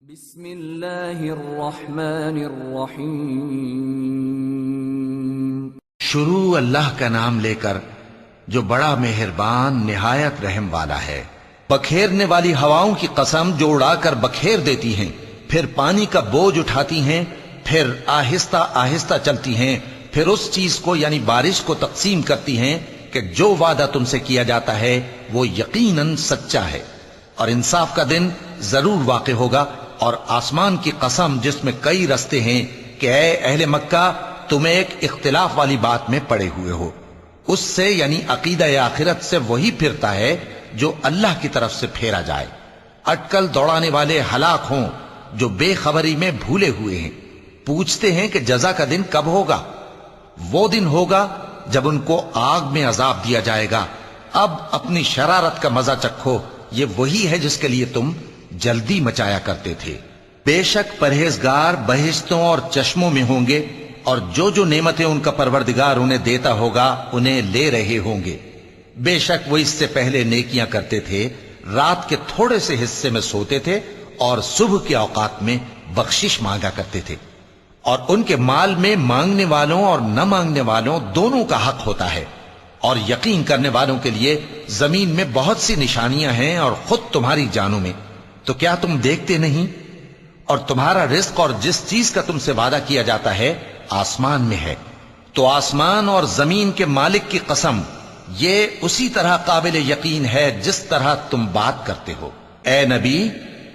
بسم اللہ الرحمن الرحیم۔ شروع اللہ کا نام لے کر جو بڑا مہربان نہایت رحم والا ہے۔ بکھیرنے والی ہواؤں کی قسم جو اڑا کر بکھیر دیتی ہیں، پھر پانی کا بوجھ اٹھاتی ہیں، پھر آہستہ آہستہ چلتی ہیں، پھر اس چیز کو یعنی بارش کو تقسیم کرتی ہیں کہ جو وعدہ تم سے کیا جاتا ہے وہ یقیناً سچا ہے، اور انصاف کا دن ضرور واقع ہوگا۔ اور آسمان کی قسم جس میں کئی رستے ہیں کہ اے اہل مکہ تم ایک اختلاف والی بات میں پڑے ہوئے ہو، اس سے یعنی عقیدہ آخرت سے وہی پھرتا ہے جو اللہ کی طرف سے پھیرا جائے۔ اٹکل دوڑانے والے ہلاک ہوں جو بے خبری میں بھولے ہوئے ہیں، پوچھتے ہیں کہ جزا کا دن کب ہوگا؟ وہ دن ہوگا جب ان کو آگ میں عذاب دیا جائے گا۔ اب اپنی شرارت کا مزہ چکھو، یہ وہی ہے جس کے لیے تم جلدی مچایا کرتے تھے۔ بے شک پرہیزگار بہشتوں اور چشموں میں ہوں گے، اور جو جو نعمتیں ان کا پروردگار انہیں دیتا ہوگا انہیں لے رہے ہوں گے۔ بے شک وہ اس سے پہلے نیکیاں کرتے تھے، رات کے تھوڑے سے حصے میں سوتے تھے اور صبح کے اوقات میں بخشش مانگا کرتے تھے، اور ان کے مال میں مانگنے والوں اور نہ مانگنے والوں دونوں کا حق ہوتا ہے۔ اور یقین کرنے والوں کے لیے زمین میں بہت سی نشانیاں ہیں، اور خود تمہاری جانوں میں، تو کیا تم دیکھتے نہیں؟ اور تمہارا رزق اور جس چیز کا تم سے وعدہ کیا جاتا ہے آسمان میں ہے، تو آسمان اور زمین کے مالک کی قسم یہ اسی طرح قابل یقین ہے جس طرح تم بات کرتے ہو۔ اے نبی،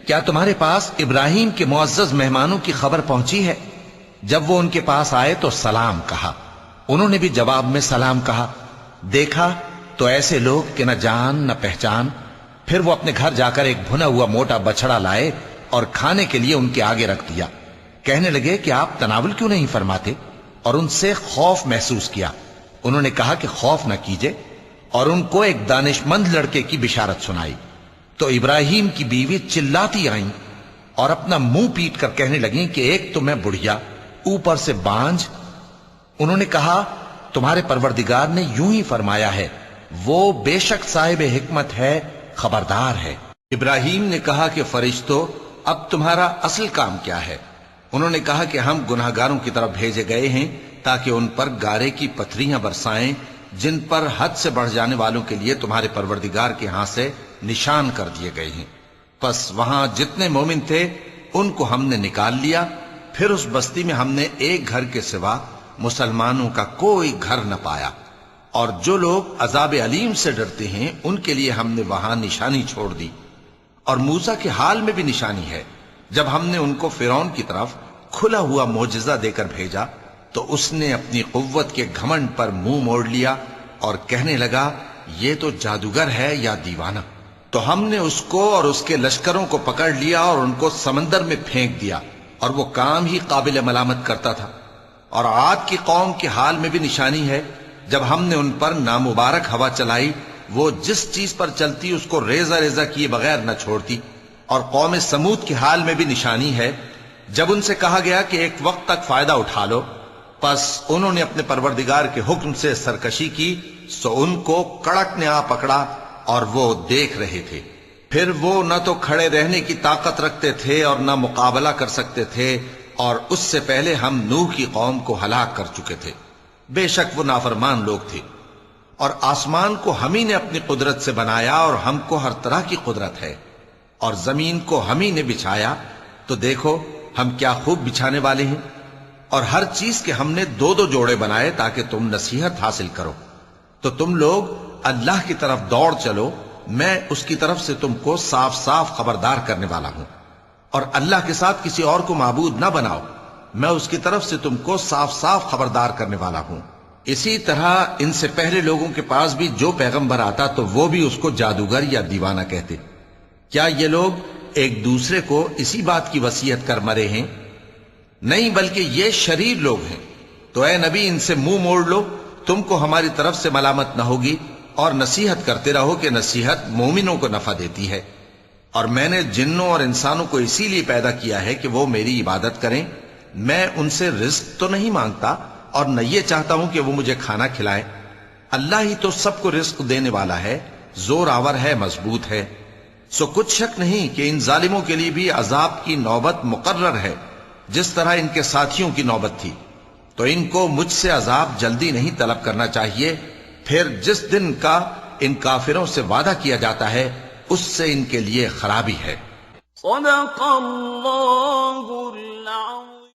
کیا تمہارے پاس ابراہیم کے معزز مہمانوں کی خبر پہنچی ہے؟ جب وہ ان کے پاس آئے تو سلام کہا، انہوں نے بھی جواب میں سلام کہا۔ دیکھا تو ایسے لوگ کہ نہ جان نہ پہچان۔ پھر وہ اپنے گھر جا کر ایک بھنا ہوا موٹا بچڑا لائے اور کھانے کے لیے ان کے آگے رکھ دیا۔ کہنے لگے کہ آپ تناول کیوں نہیں فرماتے؟ اور ان سے خوف محسوس کیا۔ انہوں نے کہا کہ خوف نہ کیجے، اور ان کو ایک دانشمند لڑکے کی بشارت سنائی۔ تو ابراہیم کی بیوی چلاتی آئیں اور اپنا منہ پیٹ کر کہنے لگیں کہ ایک تو میں بڑھیا، اوپر سے بانجھ۔ انہوں نے کہا تمہارے پروردگار نے یوں ہی فرمایا ہے، وہ بے شک صاحب حکمت ہے، خبردار ہے۔ ابراہیم نے کہا کہ فرشتو، اب تمہارا اصل کام کیا ہے؟ انہوں نے کہا کہ ہم گناہگاروں کی طرف بھیجے گئے ہیں تاکہ ان پر گارے کی پتھریاں برسائیں جن پر حد سے بڑھ جانے والوں کے لیے تمہارے پروردگار کے ہاں سے نشان کر دیے گئے ہیں۔ پس وہاں جتنے مومن تھے ان کو ہم نے نکال لیا، پھر اس بستی میں ہم نے ایک گھر کے سوا مسلمانوں کا کوئی گھر نہ پایا۔ اور جو لوگ عذاب علیم سے ڈرتے ہیں ان کے لیے ہم نے وہاں نشانی چھوڑ دی۔ اور موسیٰ کے حال میں بھی نشانی ہے، جب ہم نے ان کو فرعون کی طرف کھلا ہوا معجزہ دے کر بھیجا تو اس نے اپنی قوت کے گھمنڈ پر منہ موڑ لیا اور کہنے لگا یہ تو جادوگر ہے یا دیوانہ۔ تو ہم نے اس کو اور اس کے لشکروں کو پکڑ لیا اور ان کو سمندر میں پھینک دیا، اور وہ کام ہی قابل ملامت کرتا تھا۔ اور عاد کی قوم کے حال میں بھی نشانی ہے، جب ہم نے ان پر نامبارک ہوا چلائی، وہ جس چیز پر چلتی اس کو ریزہ ریزہ کیے بغیر نہ چھوڑتی۔ اور قوم سمود کے حال میں بھی نشانی ہے، جب ان سے کہا گیا کہ ایک وقت تک فائدہ اٹھا لو، پس انہوں نے اپنے پروردگار کے حکم سے سرکشی کی، سو ان کو کڑک نے آ پکڑا اور وہ دیکھ رہے تھے۔ پھر وہ نہ تو کھڑے رہنے کی طاقت رکھتے تھے اور نہ مقابلہ کر سکتے تھے، اور اس سے پہلے ہم نوح کی قوم کو ہلاک کر چکے تھے۔ بے شک وہ نافرمان لوگ تھے۔ اور آسمان کو ہم ہی نے اپنی قدرت سے بنایا، اور ہم کو ہر طرح کی قدرت ہے۔ اور زمین کو ہم ہی نے بچھایا، تو دیکھو ہم کیا خوب بچھانے والے ہیں۔ اور ہر چیز کے ہم نے دو دو جوڑے بنائے تاکہ تم نصیحت حاصل کرو۔ تو تم لوگ اللہ کی طرف دوڑ چلو، میں اس کی طرف سے تم کو صاف صاف خبردار کرنے والا ہوں۔ اور اللہ کے ساتھ کسی اور کو معبود نہ بناؤ، میں اس کی طرف سے تم کو صاف صاف خبردار کرنے والا ہوں۔ اسی طرح ان سے پہلے لوگوں کے پاس بھی جو پیغمبر آتا تو وہ بھی اس کو جادوگر یا دیوانہ کہتے۔ کیا یہ لوگ ایک دوسرے کو اسی بات کی وصیت کر مرے ہیں؟ نہیں، بلکہ یہ شریر لوگ ہیں۔ تو اے نبی ان سے منہ موڑ لو، تم کو ہماری طرف سے ملامت نہ ہوگی، اور نصیحت کرتے رہو کہ نصیحت مومنوں کو نفع دیتی ہے۔ اور میں نے جنوں اور انسانوں کو اسی لیے پیدا کیا ہے کہ وہ میری عبادت کریں۔ میں ان سے رزق تو نہیں مانگتا، اور نہ یہ چاہتا ہوں کہ وہ مجھے کھانا کھلائیں۔ اللہ ہی تو سب کو رزق دینے والا ہے، زور آور ہے، مضبوط ہے۔ سو کچھ شک نہیں کہ ان ظالموں کے لیے بھی عذاب کی نوبت مقرر ہے، جس طرح ان کے ساتھیوں کی نوبت تھی۔ تو ان کو مجھ سے عذاب جلدی نہیں طلب کرنا چاہیے، پھر جس دن کا ان کافروں سے وعدہ کیا جاتا ہے اس سے ان کے لیے خرابی ہے۔ صدق اللہ العظیم۔